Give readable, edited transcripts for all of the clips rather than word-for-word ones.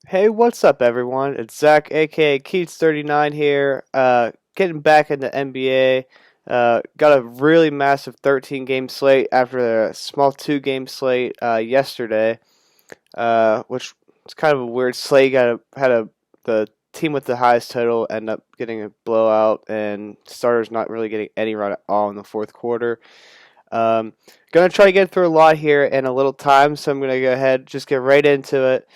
Hey, what's up, everyone? It's Zach, aka Keats39 here. Getting back into NBA. Got a really massive 13 game slate after a small 2 game slate yesterday, which was kind of a weird slate. The team with the highest total end up getting a blowout, and starters not really getting any run at all in the fourth quarter. Um, Gonna try to get through a lot here in a little time, so I'm gonna go ahead just get right into it.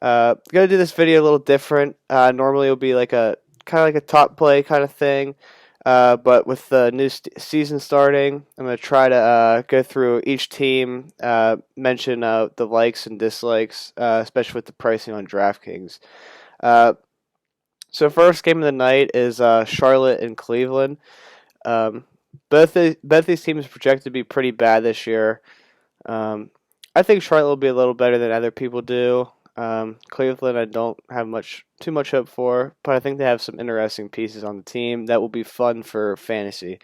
Gonna do this video a little different. Normally it'll be like a kind of like a top play kind of thing. But with the new season starting, I'm gonna try to go through each team, mention the likes and dislikes, especially with the pricing on DraftKings. Uh, so first game of the night is Charlotte and Cleveland. Um, both these teams are projected to be pretty bad this year. Um, I think Charlotte will be a little better than other people do. Cleveland, I don't have too much hope for, but I think they have some interesting pieces on the team that will be fun for fantasy.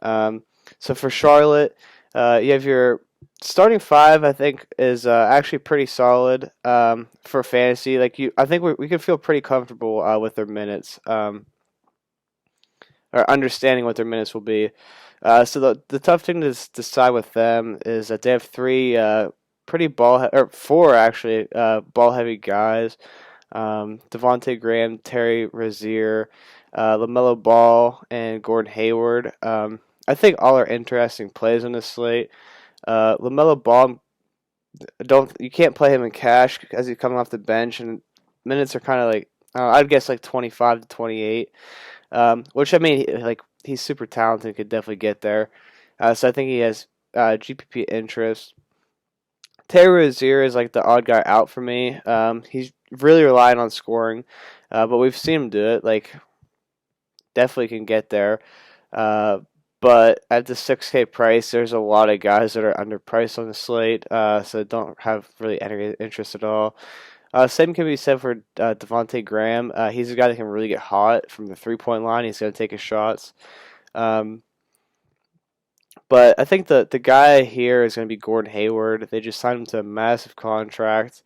Um, so for Charlotte, you have your starting five. I think is actually pretty solid for fantasy. I think we can feel pretty comfortable with their minutes, or understanding what their minutes will be. So the tough thing to decide with them is that they have three pretty or four actually ball heavy guys. Devonte Graham, Terry Rozier, LaMelo Ball, and Gordon Hayward. I think all are interesting plays on this slate. LaMelo Ball, don't you can't play him in cash as he's coming off the bench, and minutes are kind of like I'd guess like 25 to 28. Which I mean, like he's super talented, could definitely get there. So I think he has GPP interest. Terry Rozier is like the odd guy out for me. He's really relying on scoring, but we've seen him do it. Like definitely can get there. Uh, but at the 6K price, there's a lot of guys that are underpriced on the slate, so don't have really any interest at all. Same can be said for Devonte Graham. He's a guy that can really get hot from the 3 point line. He's going to take his shots. Um, but I think the guy here is going to be Gordon Hayward. They just signed him to a massive contract.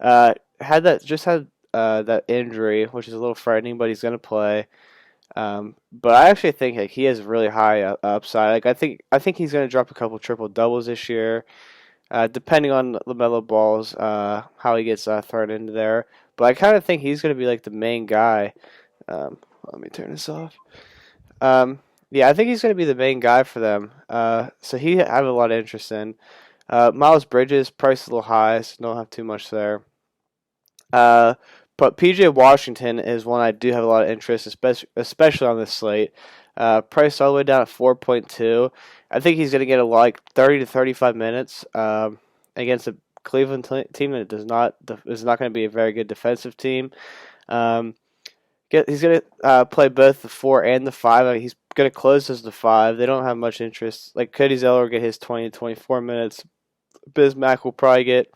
Had that injury, which is a little frightening, but he's going to play. But I actually think like he has really high upside. I think he's going to drop a couple triple doubles this year. Depending on LaMelo Ball's how he gets thrown into there. But I kind of think he's going to be like the main guy. Let me turn this off. Yeah, I think he's going to be the main guy for them. So I have a lot of interest in. Miles Bridges, price is a little high, so don't have too much there. Uh, but PJ Washington is one I do have a lot of interest, especially on this slate. Priced all the way down at 4.2. I think he's going to get like 30 to 35 minutes against a Cleveland team that is not going to be a very good defensive team. Um, he's going to play both the 4 and the 5. I mean, he's going to close as the 5. They don't have much interest. Like Cody Zeller will get his 20 to 24 minutes. Bismack will probably get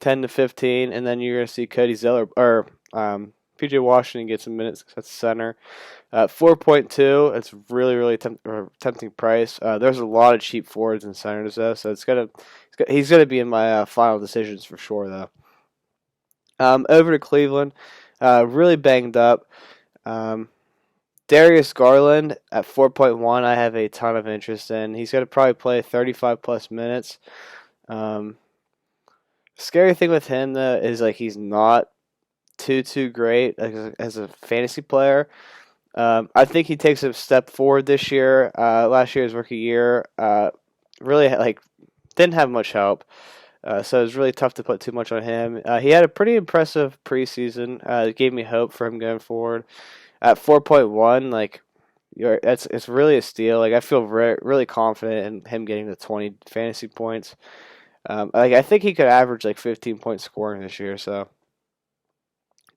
10 to 15, and then you're going to see Cody Zeller or PJ Washington get some minutes at center. 4.2, it's really tempting price. There's a lot of cheap forwards and centers though, so he's gonna be in my final decisions for sure though. Over to Cleveland, really banged up. Um, Darius Garland at 4.1, I have a ton of interest in. He's gonna probably play 35 plus minutes. Um, Scary thing with him though is like he's not too great as a fantasy player. I think he takes a step forward this year. Last year's rookie year, really like didn't have much help, so it was really tough to put too much on him. He had a pretty impressive preseason. It gave me hope for him going forward. At 4.1, like it's really a steal. Like I feel really confident in him getting the 20 fantasy points. Like I think he could average like 15 points scoring this year, so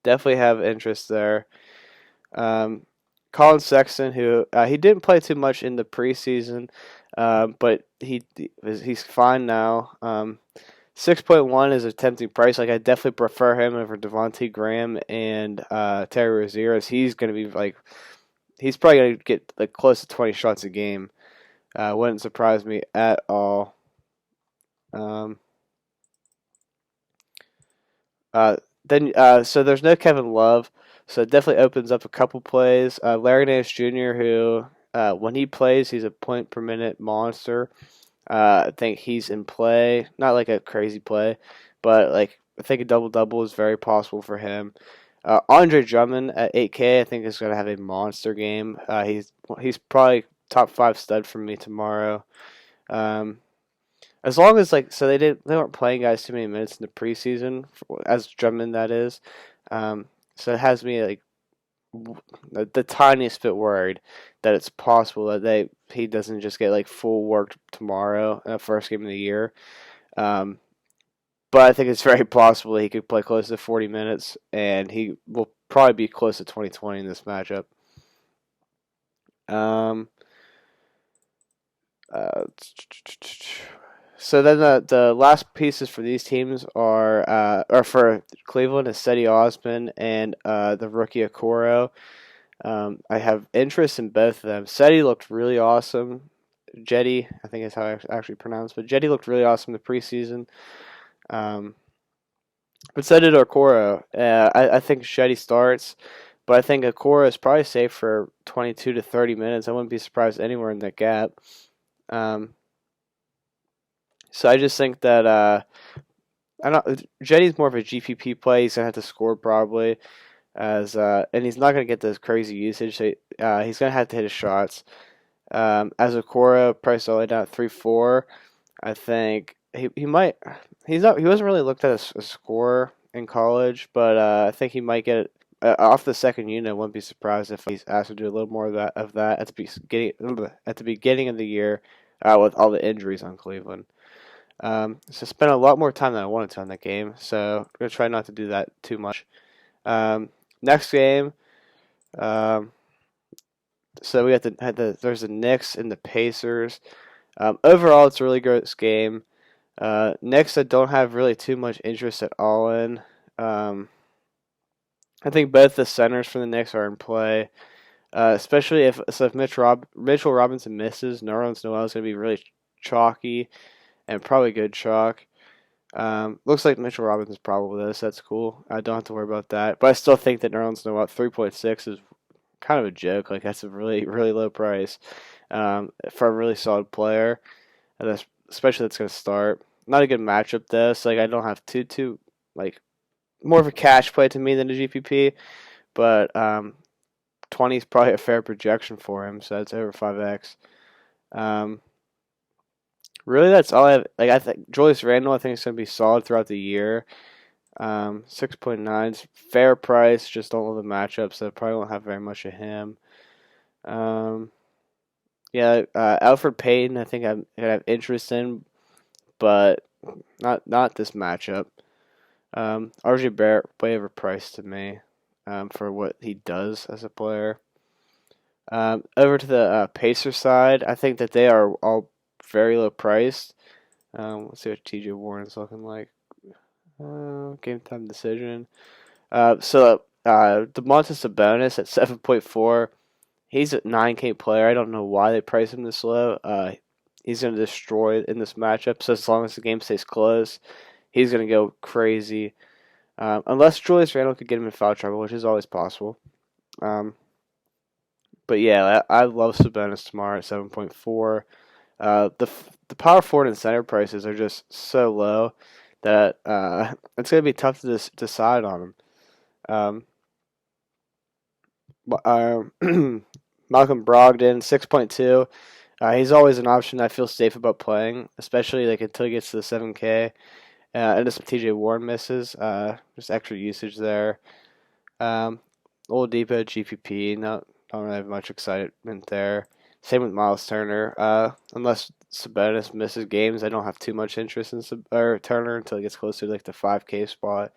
definitely have interest there. Um, Colin Sexton, who he didn't play too much in the preseason, but he's fine now. 6.1 is a tempting price. Like I definitely prefer him over Devonte Graham and Terry Rozier. He's going to be like he's probably going to get like close to 20 shots a game. Wouldn't surprise me at all. Um, then so there's no Kevin Love, so it definitely opens up a couple plays. Larry Nance Jr., who when he plays, he's a point per minute monster. I think he's in play, not like a crazy play, but like I think a double double is very possible for him. Andre Drummond at 8K, I think is going to have a monster game. He's probably top five stud for me tomorrow. Um, as long as like they weren't playing guys too many minutes in the preseason as Drummond that is. So it has me like the tiniest bit worried that it's possible that he doesn't just get like full work tomorrow in the first game of the year. Um, but I think it's very possible that he could play close to 40 minutes, and he will probably be close to 2020 in this matchup. Um, uh, so then the last pieces for these teams are for Cleveland is Cedi Osman and the rookie Okoro. I have interest in both of them. Cedi looked really awesome. Jetty, I think is how I actually pronounce, but Jetty looked really awesome in the preseason. But so did Okoro. I think Shetty starts, but I think Okoro is probably safe for 22 to 30 minutes. I wouldn't be surprised anywhere in that gap. So I just think that I don't. Jetty's more of a GPP play. He's gonna have to score probably, and he's not gonna get this crazy usage. So he's gonna have to hit his shots. As Okoro priced all the way down at 3-4, I think he might. He wasn't really looked at as a scorer in college, but I think he might get it off the second unit. I wouldn't be surprised if he's asked to do a little more of that at the beginning of the year with all the injuries on Cleveland. So spent a lot more time than I wanted to on that game, so I'm gonna try not to do that too much. Next game, so we there's the Knicks and the Pacers. Overall, it's a really great game. Knicks I don't have really too much interest at all in. I think both the centers for the Knicks are in play, especially if Mitchell Robinson misses, Nerlens Noel is going to be really chalky and probably good chalk. Looks like Mitchell Robinson's probable though, so that's cool. I don't have to worry about that, but I still think that Nerlens Noel at 3.6 is kind of a joke. Like that's a really really low price for a really solid player, and especially that's going to start. Not a good matchup though. So like I don't have too like more of a cash play to me than a GPP, but 20 is probably a fair projection for him. So it's over 5x. Really, that's all I have. Like I think Julius Randle, I think is going to be solid throughout the year. 6.9 is fair price. Just don't love the matchup, so I probably won't have very much of him. Yeah, Alfred Payton, I think I have interest in, but not this matchup. RJ Barrett way overpriced to me for what he does as a player. Over to the Pacer side, I think that they are all very low priced. Let's see what TJ Warren's looking like. Game time decision. So Domantas Sabonis at 7.4. He's a 9K player. I don't know why they price him this low. He's going to destroy in this matchup. So as long as the game stays close, he's going to go crazy. Unless Julius Randle could get him in foul trouble, which is always possible. But yeah, I love Sabonis tomorrow at 7.4. The power forward and center prices are just so low that it's going to be tough to decide on them. Malcolm Brogdon, 6.2. He's always an option I feel safe about playing, especially like until he gets to the 7K. And just TJ Warren misses. Just extra usage there. Oladipo, GPP, don't really have much excitement there. Same with Miles Turner. Unless Sabonis misses games, I don't have too much interest in Turner until he gets closer to like the 5K spot.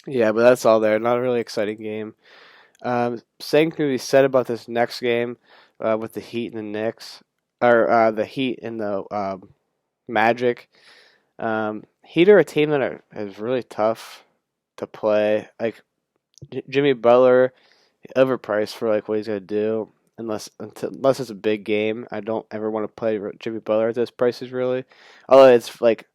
Yeah, but that's all there. Not a really exciting game. Same can be said about this next game with the Heat and the Knicks, or the Heat and the Magic. Heat are a team that is really tough to play. Like Jimmy Butler, overpriced for like what he's gonna do. Unless it's a big game, I don't ever want to play Jimmy Butler at those prices really. Although it's like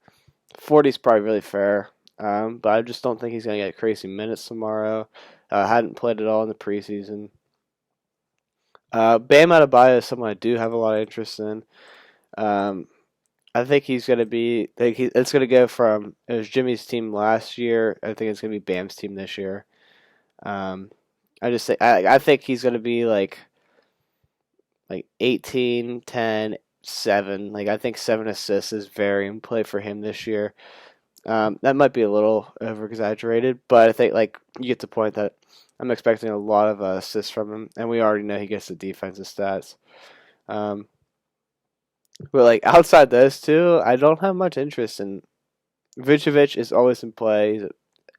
40 is probably really fair. but I just don't think he's going to get crazy minutes tomorrow. Hadn't played at all in the preseason. Bam Adebayo is someone I do have a lot of interest in. Um, I think he's going to be. It's going to go from it was Jimmy's team last year. I think it's going to be Bam's team this year. Um, I think he's going to be like 18, 10, 7. Like I think 7 assists is very in play for him this year. That might be a little over exaggerated, but I think like you get the point that I'm expecting a lot of assists from him, and we already know he gets the defensive stats. Um, but like outside those two, I don't have much interest in. Vucevic is always in play. He's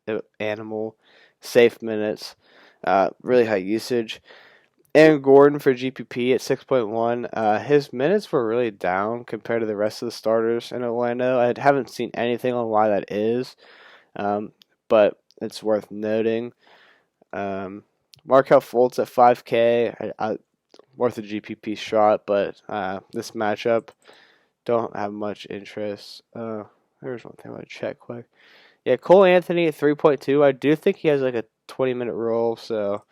an animal, safe minutes, really high usage. Aaron Gordon for GPP at 6.1. His minutes were really down compared to the rest of the starters in Orlando. I haven't seen anything on why that is, but it's worth noting. Markelle Fultz at 5K. Worth a GPP shot, but this matchup don't have much interest. There's one thing I want to check quick. Yeah, Cole Anthony at 3.2. I do think he has like a 20-minute role, so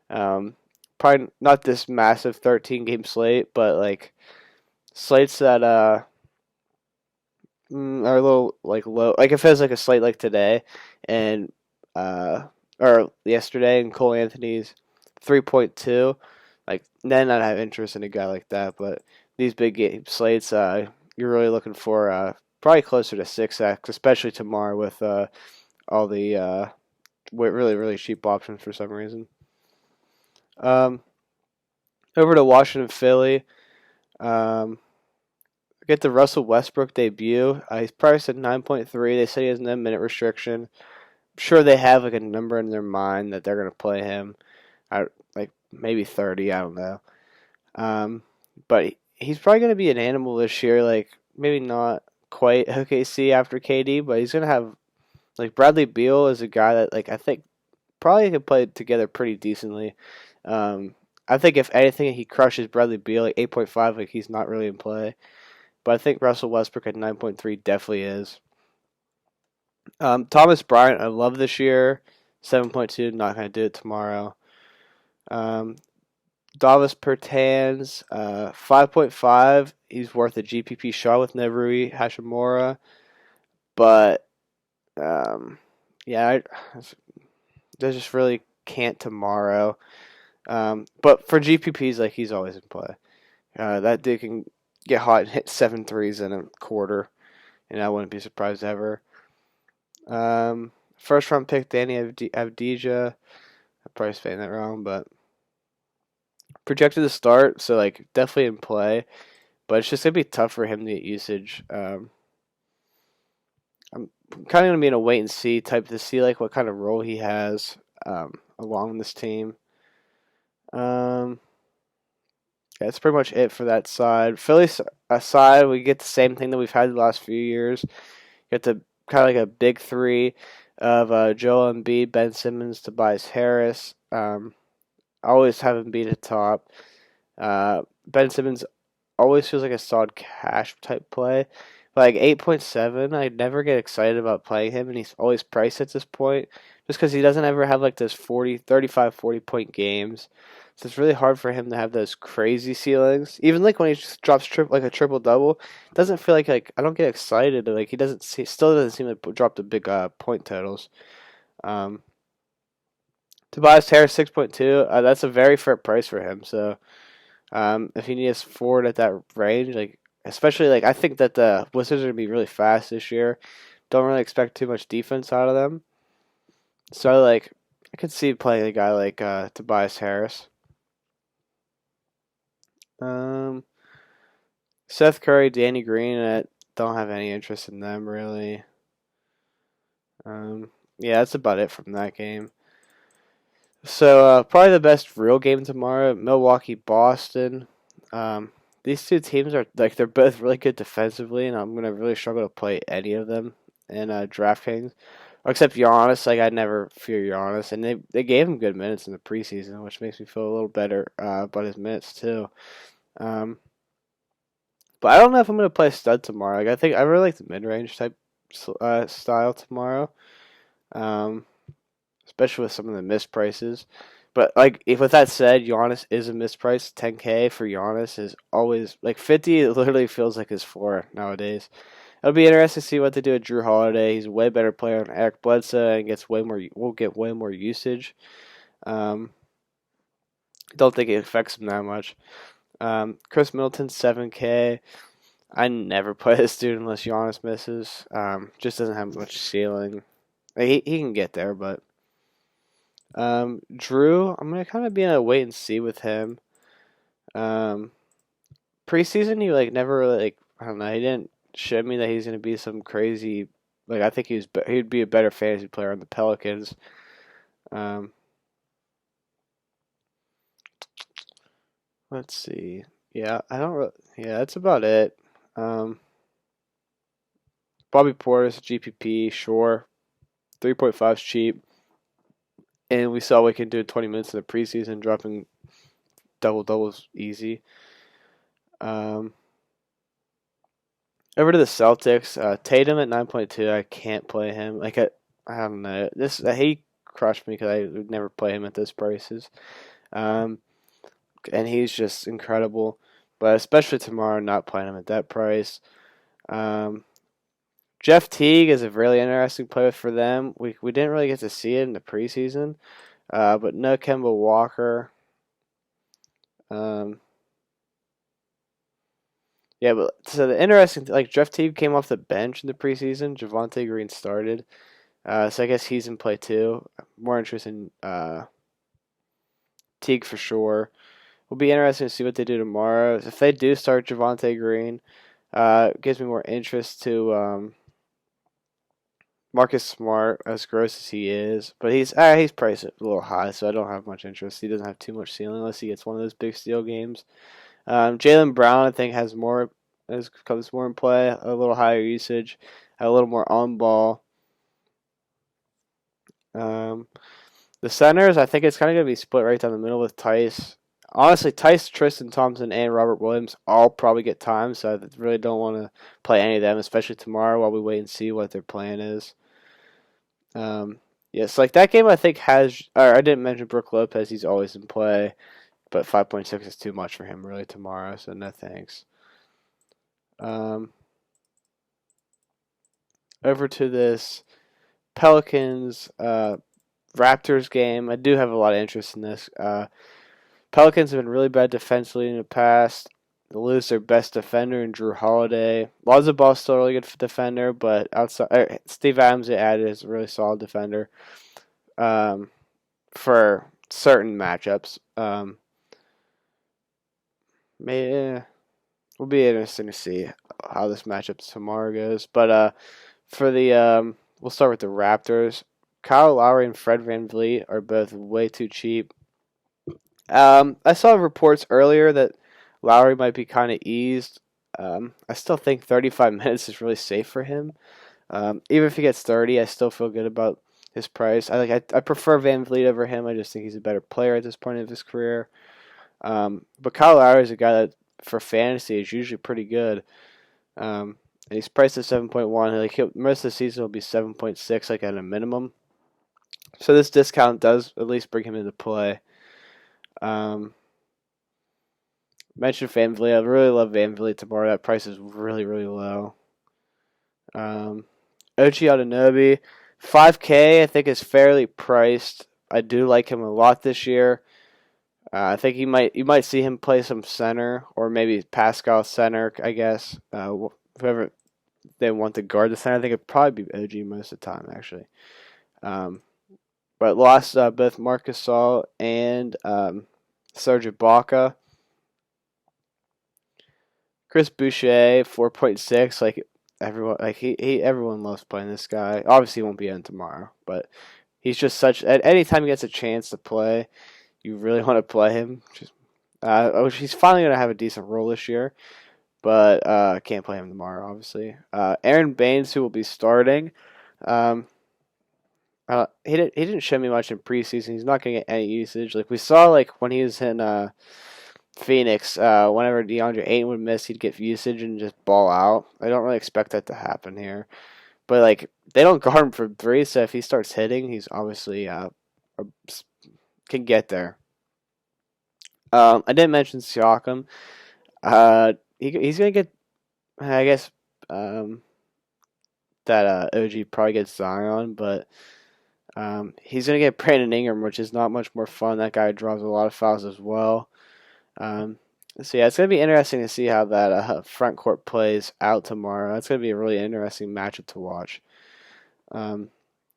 probably not this massive 13-game slate, but like slates that are a little like low. Like if it was like a slate like today and or yesterday and Cole Anthony's 3.2, like then I'd have interest in a guy like that. But these big game slates, you're really looking for probably closer to 6x, especially tomorrow with all the really really cheap options for some reason. Over to Washington, Philly. Get the Russell Westbrook debut. He's priced at 9.3. They say he has no minute restriction. I'm sure they have like a number in their mind that they're going to play him. Like maybe 30. I don't know. But he's probably going to be an animal this year. Like maybe not quite OKC after KD, but he's going to have like Bradley Beal is a guy that like I think probably can play together pretty decently. I think if anything, he crushes Bradley Beal like 8.5. Like he's not really in play, but I think Russell Westbrook at 9.3 definitely is. Thomas Bryant, I love this year. 7.2, not going to do it tomorrow. Davis Bertans, 5.5. He's worth a GPP shot with Rui Hachimura, but yeah, they just really can't tomorrow. But for GPPs, like he's always in play. That dude can get hot and hit 7 threes in a quarter, and I wouldn't be surprised ever. First round pick Danny Avdija. I'm probably saying that wrong, but projected to start, so like definitely in play. But it's just gonna be tough for him to get usage. I'm kind of gonna be in a wait and see type to see like what kind of role he has along this team. Yeah, that's pretty much it for that side. Philly side, we get the same thing that we've had the last few years. You get the kind of like a big three of Joel Embiid, Ben Simmons, Tobias Harris. Always have him beat at top. Ben Simmons always feels like a solid cash type play. Like 8.7, I never get excited about playing him, and he's always priced at this point just because he doesn't ever have like those 35, 40-point games. So it's really hard for him to have those crazy ceilings. Even like when he just drops like a triple double, it doesn't feel like I don't get excited. Like he still doesn't seem to drop the big point totals. Tobias Harris 6.2. That's a very fair price for him. So if he needs forward at that range, like especially like I think that the Wizards are gonna be really fast this year. Don't really expect too much defense out of them. So like I could see playing a guy like Tobias Harris. Seth Curry, Danny Green, I don't have any interest in them really. Yeah, that's about it from that game. So probably the best real game tomorrow, Milwaukee, Boston. These two teams are like they're both really good defensively, and I'm gonna really struggle to play any of them in Draftkings, except Giannis. Like I never fear Giannis, and they gave him good minutes in the preseason, which makes me feel a little better about his minutes too. But I don't know if I'm gonna play stud tomorrow. Like I think I really like the mid range type style tomorrow. Um, Especially with some of the misprices. But like, if with that said, Giannis is a misprice. 10K for Giannis is always like 50. It literally feels like his floor nowadays. It'll be interesting to see what they do with Drew Holiday. He's a way better player than Eric Bledsoe and gets way more. Will get way more usage. Um, don't think it affects him that much. Chris Middleton 7K. I never play this dude unless Giannis misses. Just doesn't have much ceiling. He can get there, but Drew, I'm gonna kind of be in a wait and see with him. Um, Preseason, he like never really like I don't know. He didn't show me that he's gonna be some crazy. Like I think he'd be a better fantasy player on the Pelicans. Um, let's see. Yeah, I don't. Yeah, that's about it. Um, Bobby Portis, GPP, sure. 3.5 is cheap. And we saw what we can do in 20 minutes in the preseason, dropping doubles easy. Over to the Celtics, Tatum at 9.2. I can't play him. I don't know. He crushed me because I would never play him at those prices. Um, and he's just incredible. But especially tomorrow, not playing him at that price. Um, Jeff Teague is a really interesting player for them. We didn't really get to see it in the preseason. But no Kemba Walker. Um, yeah, but so the interesting, like Jeff Teague came off the bench in the preseason. Javonte Green started, so I guess he's in play too. More interest in Teague for sure. Will be interesting to see what they do tomorrow. If they do start Javonte Green, it gives me more interest to Marcus Smart, as gross as he is, but he's priced a little high, so I don't have much interest. He doesn't have too much ceiling unless he gets one of those big steal games. Jaylen Brown, I think, comes more in play, a little higher usage, a little more on ball. The centers, I think it's kind of going to be split right down the middle with Tice. Honestly, Tice, Tristan Thompson, and Robert Williams all probably get time, so I really don't want to play any of them, especially tomorrow while we wait and see what their plan is. Yes, like that game I think I didn't mention Brook Lopez, he's always in play, but 5.6 is too much for him really tomorrow, so no thanks. Over to this Pelicans Raptors game. I do have a lot of interest in this. Pelicans have been really bad defensively in the past. They lose their best defender in Drew Holiday. Lonzo Ball's still a really good defender, but outside Steve Adams they added is a really solid defender for certain matchups. Will be interesting to see how this matchup tomorrow goes. But for the we'll start with the Raptors. Kyle Lowry and Fred VanVleet are both way too cheap. I saw reports earlier that Lowry might be kind of eased. I still think 35 minutes is really safe for him. Even if he gets 30, I still feel good about his price. I prefer VanVleet over him. I just think he's a better player at this point of his career. But Kyle Lowry is a guy that for fantasy is usually pretty good. And he's priced at 7.1. Like most of the season will be 7.6, like at a minimum. So this discount does at least bring him into play. Mentioned VanVleet. I really love VanVleet tomorrow. That price is really, really low. OG Anunoby, 5K I think is fairly priced. I do like him a lot this year. I think you might see him play some center or maybe Pascal center, I guess. Whoever they want to guard the center, I think it'd probably be OG most of the time, actually. But lost both Marc Gasol and Serge Ibaka. Chris Boucher, 4.6. Like everyone loves playing this guy. Obviously, he won't be in tomorrow, but he's just such. At any time he gets a chance to play, you really want to play him. He's finally gonna have a decent role this year, but can't play him tomorrow, obviously. Aaron Baines, who will be starting. He didn't show me much in preseason. He's not gonna get any usage. Like we saw, like when he was in Phoenix, whenever DeAndre Ayton would miss, he'd get usage and just ball out. I don't really expect that to happen here. but like they don't guard him from three, so if he starts hitting, he's obviously can get there. I didn't mention Siakam. He's gonna get, I guess, um, that OG probably gets Zion, but he's gonna get Brandon Ingram, which is not much more fun. That guy draws a lot of fouls as well. Um, so yeah, it's gonna be interesting to see how that front court plays out tomorrow. That's gonna be a really interesting matchup to watch. Um,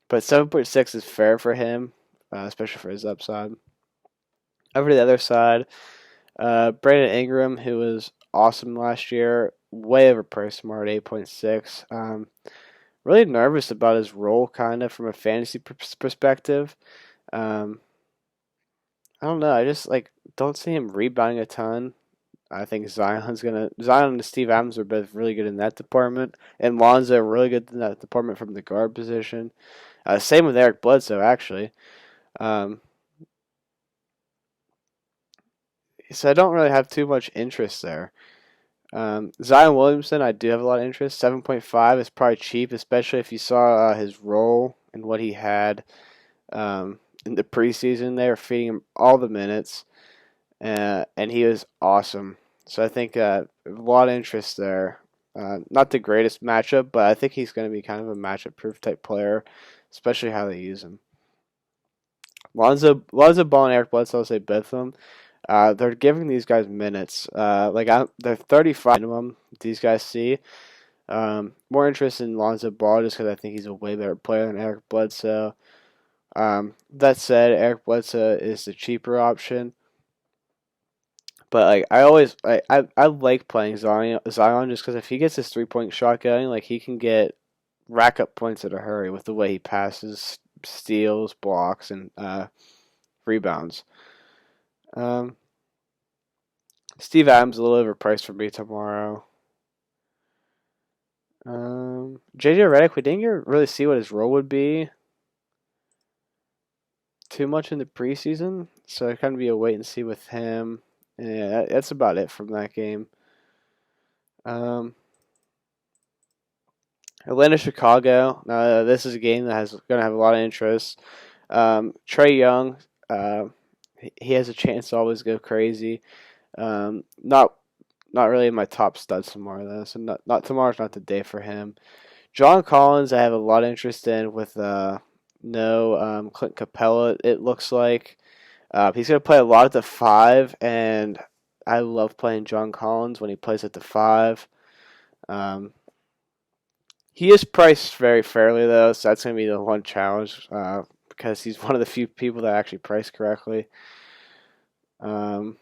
but 7.6 is fair for him, especially for his upside. Over to the other side, Brandon Ingram, who was awesome last year, way overpriced tomorrow at 8.6. Really nervous about his role, kind of from a fantasy perspective. Um, I don't know. I just like don't see him rebounding a ton. I think Zion and Steve Adams are both really good in that department, and Lonzo really good in that department from the guard position. Same with Eric Bledsoe, actually. Um, so I don't really have too much interest there. Zion Williamson, I do have a lot of interest. 7.5 is probably cheap, especially if you saw his role and what he had in the preseason. They were feeding him all the minutes, and he was awesome. So I think a lot of interest there. Not the greatest matchup, but I think he's going to be kind of a matchup-proof type player, especially how they use him. Lonzo Ball and Eric Bledsoe, I'll say both of them. They're giving these guys minutes. They're 35 minimum. These guys see more interest in Lonzo Ball just because I think he's a way better player than Eric Bledsoe. That said, Eric Bledsoe is the cheaper option. But like I like playing Zion just because if he gets his 3-point shot going, like he can get rack up points in a hurry with the way he passes, steals, blocks, and rebounds. Steve Adams a little overpriced for me tomorrow. JJ Redick, we didn't really see what his role would be too much in the preseason, so it kind of be a wait and see with him. Yeah, that's about it from that game. Atlanta, Chicago. This is a game that is going to have a lot of interest. Trae Young, he has a chance to always go crazy. Not really my top studs tomorrow though, so not tomorrow's not the day for him. John Collins, I have a lot of interest in with no Clint Capella. It looks like he's going to play a lot at the 5, and I love playing John Collins when he plays at the 5. He is priced very fairly though, so that's going to be the one challenge because he's one of the few people that actually price correctly. I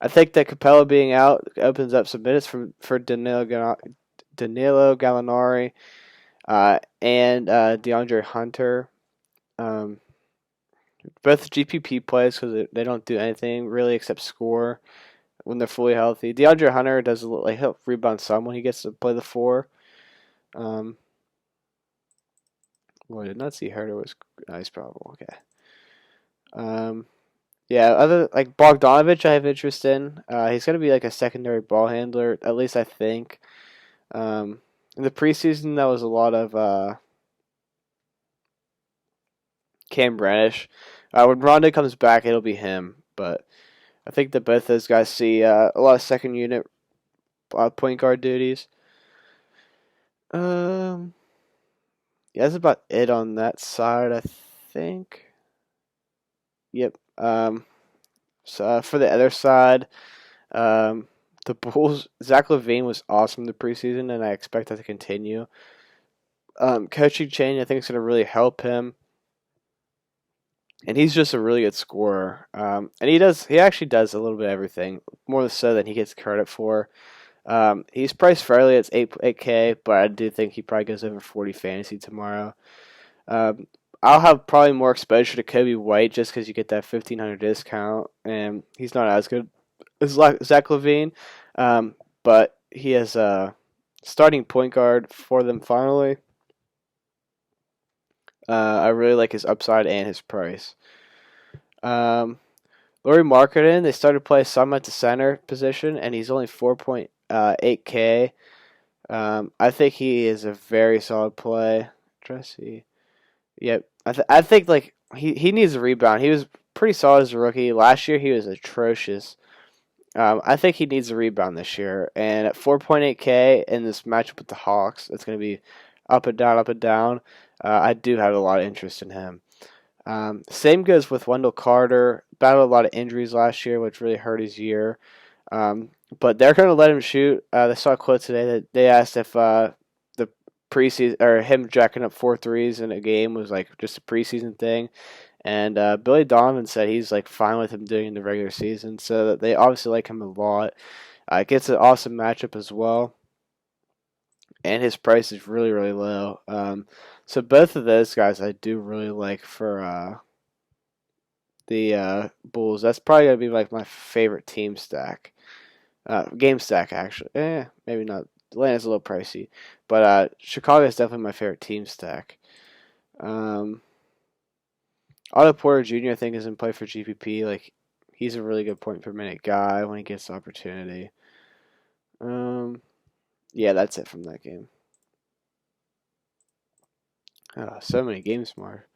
think that Capella being out opens up some minutes for Danilo Gallinari and DeAndre Hunter. Both GPP plays because they don't do anything really except score when they're fully healthy. DeAndre Hunter does he'll rebound some when he gets to play the 4. Well, I did not see Herter was nice, probable. Okay. Yeah, other like Bogdanovich, I have interest in. He's going to be like a secondary ball handler, at least I think. In the preseason, that was a lot of Cam Reddish. When Rondo comes back, it'll be him. But I think that both those guys see a lot of second unit point guard duties. Yeah, that's about it on that side, I think. Yep. So for the other side, the Bulls, Zach LaVine was awesome the preseason, and I expect that to continue. Coaching change, I think, is going to really help him, and he's just a really good scorer. And he actually does a little bit of everything, more so than he gets credit for. He's priced fairly at 8K, but I do think he probably goes over 40 fantasy tomorrow. I'll have probably more exposure to Kobe White just because you get that 1,500 discount, and he's not as good as Zach LaVine, but he has a starting point guard for them finally. I really like his upside and his price. Lauri Markkanen, they started to play some at the center position, and he's only 4.8K. I think he is a very solid play. Jesse. Yep. I think like he needs a rebound. He was pretty solid as a rookie. Last year he was atrocious. I think he needs a rebound this year. And at 4.8K in this matchup with the Hawks, it's going to be up and down, up and down. I do have a lot of interest in him. Same goes with Wendell Carter. Battled a lot of injuries last year, which really hurt his year. But they're going to let him shoot. They saw a quote today that they asked if the preseason or him jacking up 4 threes in a game was like just a preseason thing. And Billy Donovan said he's like fine with him doing in the regular season. So they obviously like him a lot. Gets an awesome matchup as well. And his price is really, really low. So both of those guys I do really like for the Bulls. That's probably going to be like my favorite team stack. Game stack, actually. Maybe not. Atlanta's a little pricey. But Chicago is definitely my favorite team stack. Otto Porter Jr. I think is in play for GPP. Like, he's a really good point per minute guy when he gets the opportunity. Yeah, that's it from that game. So many games more.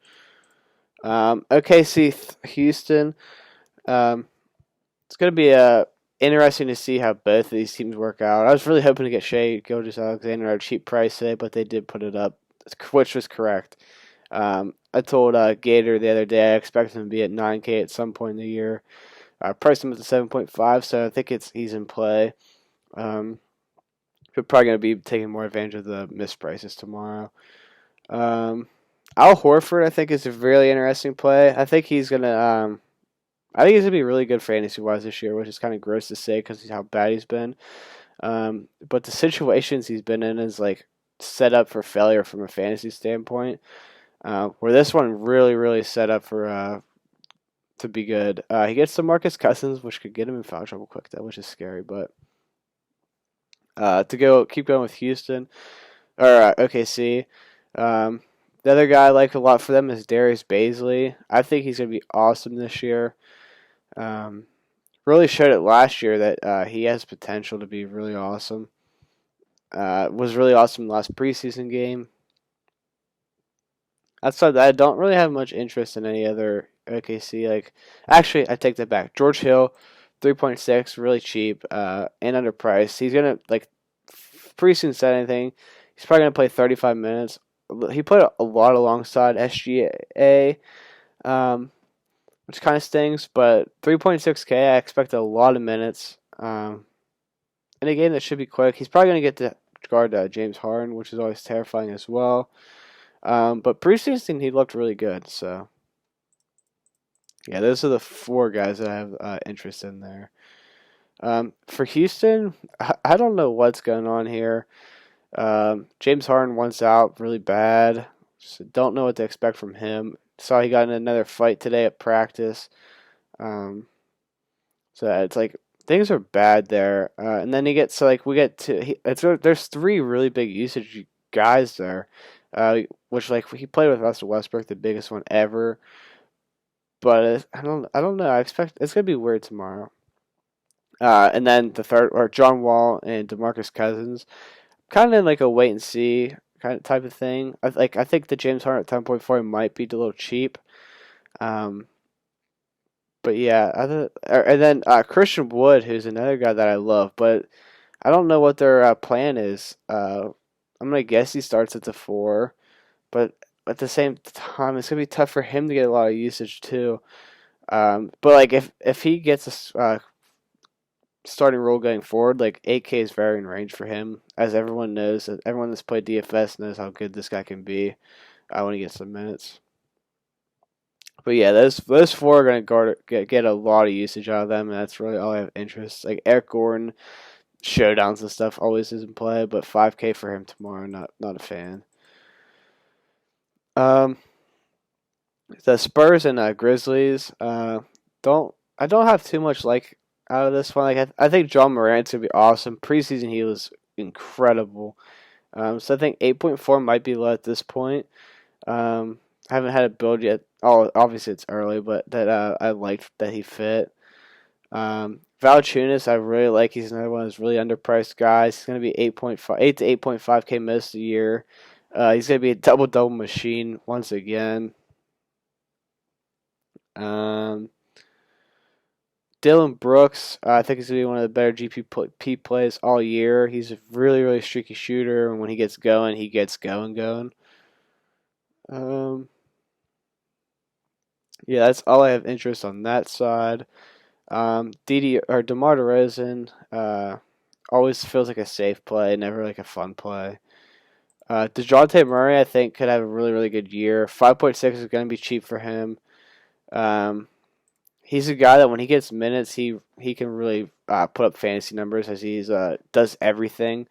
OKC Houston. It's going to be interesting to see how both of these teams work out. I was really hoping to get Shea Gilgeous-Alexander at a cheap price today, but they did put it up, which was correct. I told Gator the other day I expect him to be at 9K at some point in the year. I priced him at the 7.5, so I think he's in play. We're probably going to be taking more advantage of the missed prices tomorrow. Al Horford, I think, is a really interesting play. I think he's going to be really good fantasy-wise this year, which is kind of gross to say because of how bad he's been. But the situations he's been in is like set up for failure from a fantasy standpoint. Where this one really, really set up for to be good. He gets some Marcus Cousins, which could get him in foul trouble quick, though, which is scary. But keep going with Houston or OKC. The other guy I like a lot for them is Darius Bazley. I think he's going to be awesome this year. Really showed it last year that he has potential to be really awesome. Was really awesome in the last preseason game. Outside that, I don't really have much interest in any other OKC. Like, actually, I take that back. George Hill, 3.6, really cheap and underpriced. He's gonna like preseason said anything. He's probably gonna play 35 minutes. He played a lot alongside SGA, which kind of stings. But 3.6K, I expect a lot of minutes. In a game that should be quick, he's probably gonna get to guard James Harden, which is always terrifying as well. But preseason he looked really good. So yeah, those are the 4 guys that I have interest in there. For Houston, I don't know what's going on here. James Harden wants out really bad. So don't know what to expect from him. Saw he got in another fight today at practice. So it's like things are bad there. And then there's 3 really big usage guys there. Which like he played with Russell Westbrook, the biggest one ever. But I don't know. I expect it's gonna be weird tomorrow. And then the third or John Wall and DeMarcus Cousins, kind of like a wait and see kind of type of thing. I think the James Harden at 10.4 might be a little cheap. But yeah, and then Christian Wood, who's another guy that I love, but I don't know what their plan is. I'm gonna guess he starts at the 4, but at the same time, it's gonna be tough for him to get a lot of usage too. But like if he gets a starting role going forward, like 8K is very in range for him, as everyone knows. Everyone that's played DFS knows how good this guy can be when he gets some minutes. But yeah, those 4 are gonna get a lot of usage out of them, and that's really all I have interest. Like Eric Gordon, showdowns and stuff always is in play, but 5K for him tomorrow, not a fan. The Spurs and Grizzlies. Don't have too much like out of this one. Like I think John Morant's gonna be awesome. Preseason he was incredible. So I think 8.4 might be low at this point. Haven't had a build yet. Oh, obviously it's early, but that I liked that he fit. Valanciunas, I really like. He's another one of those really underpriced guys. He's going to be 8 to 8.5K most of the year. He's going to be a double-double machine once again. Um, Dylan Brooks, I think he's going to be one of the better GPP plays all year. He's a really, really streaky shooter, and when he gets going, he gets going. Um, yeah, that's all I have interest on that side. DeMar DeRozan, always feels like a safe play, never like a fun play. DeJounte Murray, I think, could have a really, really good year. 5.6 is going to be cheap for him. Um, he's a guy that when he gets minutes, he can really put up fantasy numbers as he's does everything.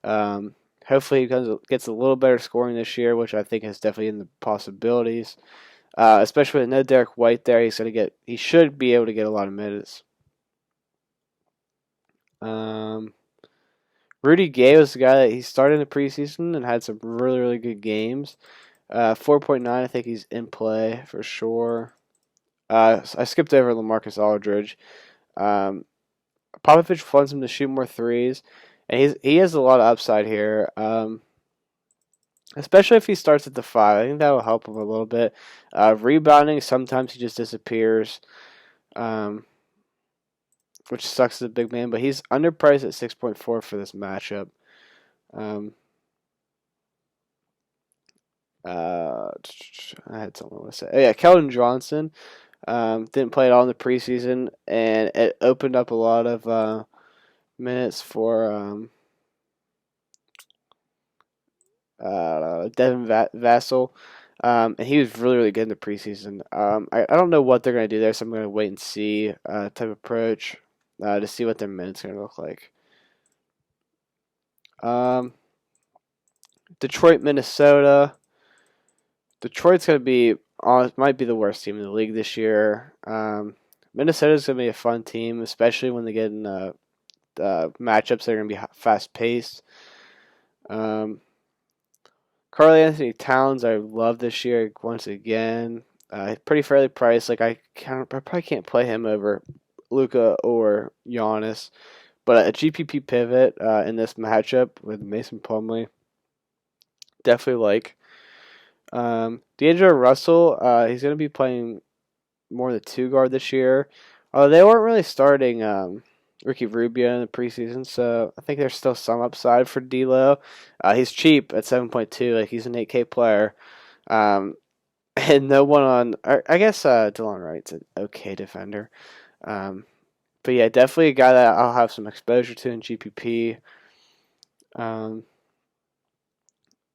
Hopefully, he gets a little better scoring this year, which I think is definitely in the possibilities. Especially with no Derek White there, he should be able to get a lot of minutes. Rudy Gay was the guy that he started in the preseason and had some really, really good games. 4.9, I think he's in play for sure. I skipped over LaMarcus Aldridge. Um, Popovich wants him to shoot more threes, and he has a lot of upside here. Especially if he starts at the 5, I think that will help him a little bit. Rebounding, sometimes he just disappears, which sucks as a big man. But he's underpriced at 6.4 for this matchup. I had something to say. Oh, yeah, Keldon Johnson didn't play at all in the preseason, and it opened up a lot of minutes for Devin Vassell. And he was really, really good in the preseason. I don't know what they're going to do there, so I'm going to wait and see type approach to see what their minutes are going to look like. Detroit, Minnesota. Detroit's going to be might be the worst team in the league this year. Minnesota's going to be a fun team, especially when they get in matchups that are going to be fast paced. Karl Anthony Towns, I love this year once again. Pretty fairly priced. Like I probably can't play him over Luka or Giannis, but a GPP pivot in this matchup with Mason Plumlee, definitely like. D'Angelo Russell, he's going to be playing more the 2 guard this year. They weren't really starting Ricky Rubio in the preseason, so I think there's still some upside for D'Lo. He's cheap at 7.2, like he's an 8K player. And no one on, I guess Delon Wright's an okay defender. But yeah, definitely a guy that I'll have some exposure to in GPP.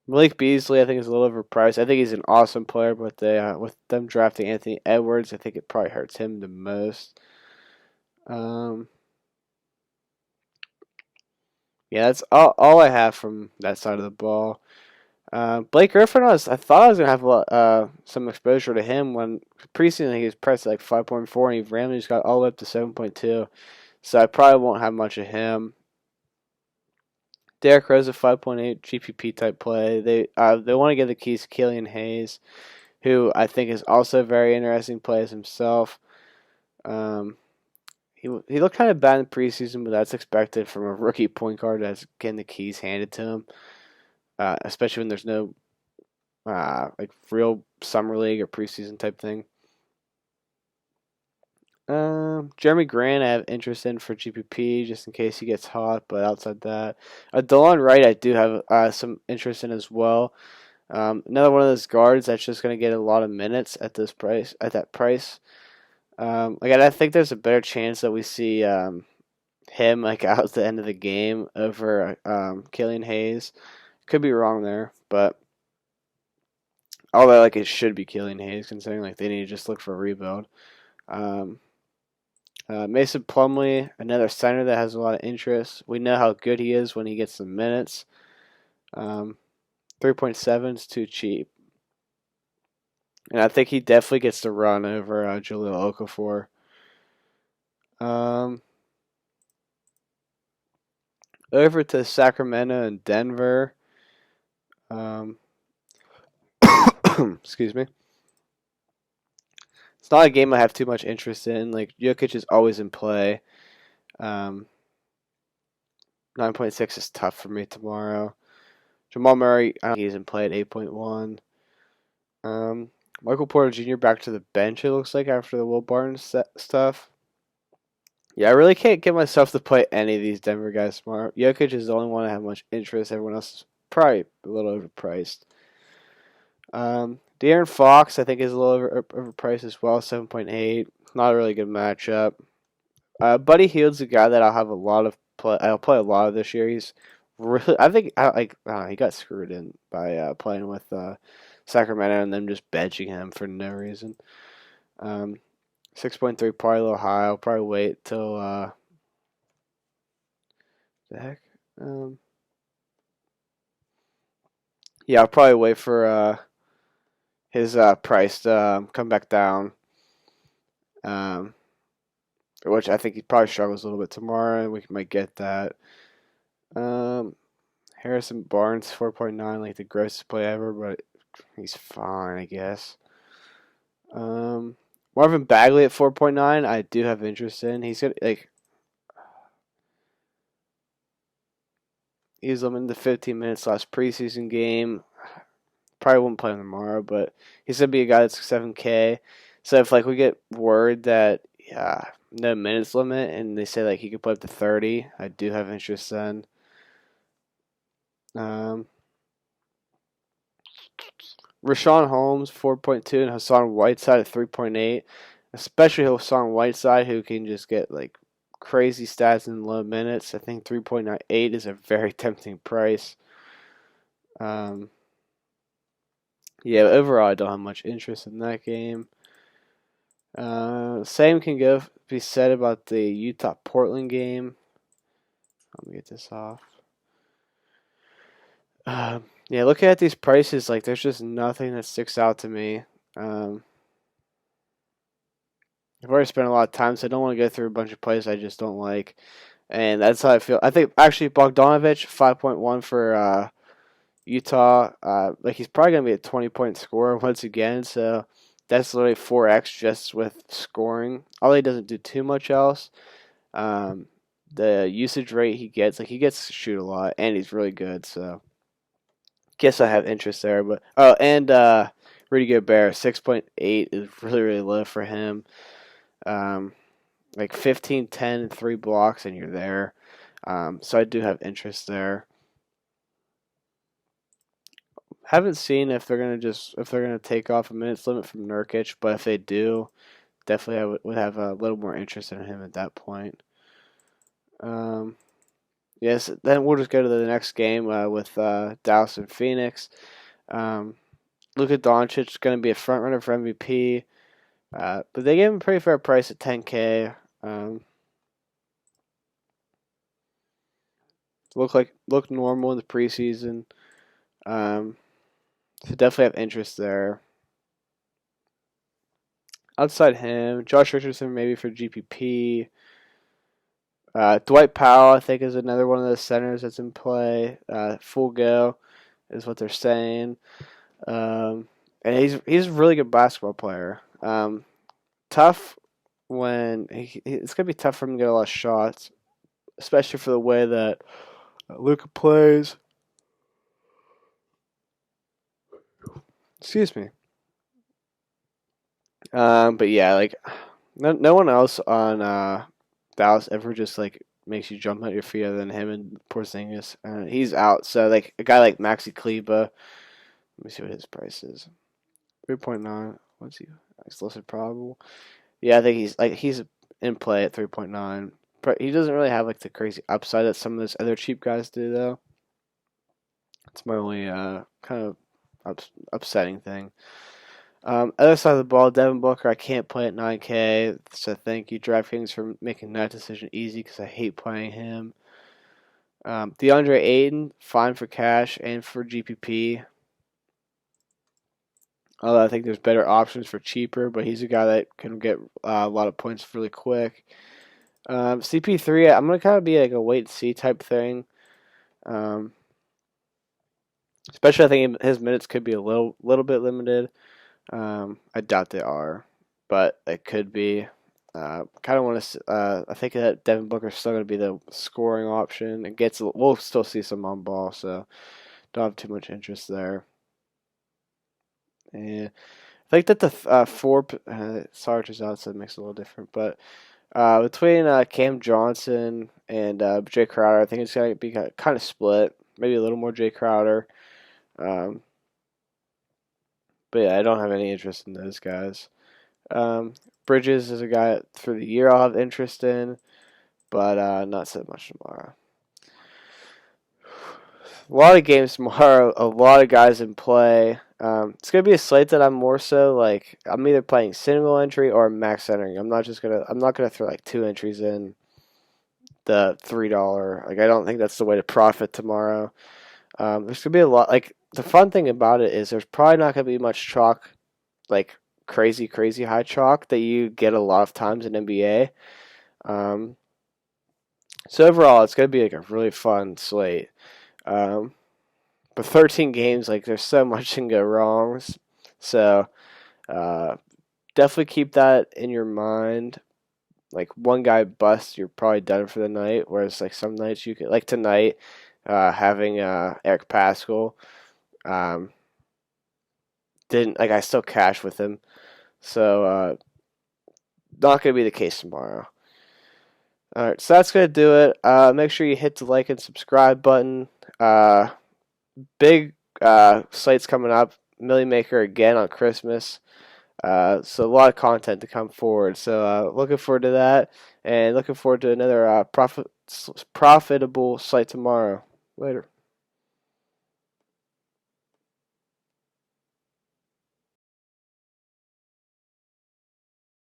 Malik Beasley, I think, is a little overpriced. I think he's an awesome player, but with them drafting Anthony Edwards, I think it probably hurts him the most. Yeah, that's all I have from that side of the ball. Blake Griffin, I thought I was gonna have some exposure to him when preseason he was priced at like 5.4, and he randomly just got all the way up to 7.2. So I probably won't have much of him. Derrick Rose, a 5.8 GPP type play. They want to give the keys to Killian Hayes, who I think is also a very interesting play as himself. He looked kind of bad in the preseason, but that's expected from a rookie point guard that's getting the keys handed to him, especially when there's no like real summer league or preseason type thing. Jeremy Grant I have interest in for GPP just in case he gets hot, but outside that, Delon Wright I do have some interest in as well. Another one of those guards that's just going to get a lot of minutes at this price. At that price, I think there's a better chance that we see him like out at the end of the game over Killian Hayes. Could be wrong there, but although like it should be Killian Hayes considering like they need to just look for a rebuild. Mason Plumlee, another center that has a lot of interest. We know how good he is when he gets the minutes. 3.7 is too cheap. And I think he definitely gets to run over Jahlil Okafor. Over to Sacramento and Denver. Excuse me. It's not a game I have too much interest in. Like Jokic is always in play. 9.6 is tough for me tomorrow. Jamal Murray, I don't think he's in play at 8.1. Michael Porter Jr. back to the bench, it looks like, after the Will Barton stuff. Yeah, I really can't get myself to play any of these Denver guys tomorrow. Jokic is the only one I have much interest. Everyone else is probably a little overpriced. De'Aaron Fox, I think, is a little overpriced as well, 7.8. Not a really good matchup. Buddy Hield's a guy that I'll have a lot of play. I'll play a lot of this year. He's really, I think, he got screwed in by playing with Sacramento and them just benching him for no reason. 6.3, probably a little high. I'll probably wait till the heck. Yeah, I'll probably wait for his price to come back down. Which I think he probably struggles a little bit tomorrow, and we might get that. Harrison Barnes, 4.9, like the grossest play ever, but he's fine, I guess. Marvin Bagley at 4.9, I do have interest in. He's got he was limited to 15 minutes last preseason game. Probably won't play him tomorrow, but he's gonna be a guy that's 7K. So if we get word that no minutes limit and they say he could play up to 30, I do have interest then. Rashawn Holmes 4.2 and Hassan Whiteside at 3.8, especially Hassan Whiteside who can just get crazy stats in low minutes. I think 3.98 is a very tempting price. Yeah, overall I don't have much interest in that game. Same can be said about the Utah Portland game. Let me get this off. Yeah, looking at these prices, there's just nothing that sticks out to me. I've already spent a lot of time, so I don't want to go through a bunch of plays I just don't like. And that's how I feel. I think actually Bogdanovich 5.1 for Utah. He's probably gonna be a 20-point scorer once again. So that's literally 4x just with scoring. Although he doesn't do too much else. The usage rate he gets to shoot a lot, and he's really good. So guess I have interest there. But Rudy Gobert 6.8 is really really low for him. 15, 10, and 3 blocks, and you're there. So I do have interest there. Haven't seen if they're gonna take off a minutes limit from Nurkic, but if they do, definitely I would have a little more interest in him at that point. Yes, then we'll just go to the next game with Dallas and Phoenix. Luka Doncic is going to be a front runner for MVP, but they gave him a pretty fair price at 10K. Looked normal in the preseason. So definitely have interest there. Outside him, Josh Richardson maybe for GPP. Dwight Powell, I think, is another one of those centers that's in play. Full go is what they're saying. And he's a really good basketball player. Tough when it's gonna be tough for him to get a lot of shots, especially for the way that Luka plays. Excuse me. But yeah, no one else on Dallas ever just makes you jump out your feet other than him and Porzingis. He's out, so a guy like Maxi Kleber. Let me see what his price is. 3.9. What's he? It's listed probable. Yeah, I think he's in play at 3.9. But he doesn't really have the crazy upside that some of those other cheap guys do, though. It's my only kind of upsetting thing. Other side of the ball, Devin Booker, I can't play at 9K, so thank you, Draftkings, for making that decision easy because I hate playing him. DeAndre Ayton, fine for cash and for GPP. Although I think there's better options for cheaper, but he's a guy that can get a lot of points really quick. CP3, I'm going to kind of be a wait-and-see type thing. Especially I think his minutes could be a little bit limited. I doubt they are. but it could be. Kind of want to. I think that Devin Booker's still going to be the scoring option. It gets. We'll still see some on ball, so don't have too much interest there. And I think that the four Sarge out, so it makes it a little different. But between Cam Johnson and Jay Crowder, I think it's going to be kind of split. Maybe a little more Jay Crowder. Um, but yeah, I don't have any interest in those guys. Bridges is a guy for the year I'll have interest in, but not so much tomorrow. A lot of games tomorrow, a lot of guys in play. It's gonna be a slate that I'm more so like I'm either playing single entry or max entering. I'm not gonna throw like 2 entries in the $3. Like I don't think that's the way to profit tomorrow. There's gonna be a lot. Like the fun thing about it is there's probably not gonna be much chalk, like crazy high chalk that you get a lot of times in NBA. So overall, it's gonna be like a really fun slate. But 13 games, like there's so much can go wrong. So definitely keep that in your mind. Like one guy busts, you're probably done for the night. Whereas like some nights you can, like tonight, having Eric Pascal, didn't like I still cash with him. So not gonna be the case tomorrow. All right, so that's gonna do it. Make sure you hit the like and subscribe button. Big slates coming up. Millie Maker again on Christmas. So a lot of content to come forward. So looking forward to that, and looking forward to another profitable slate tomorrow. Later.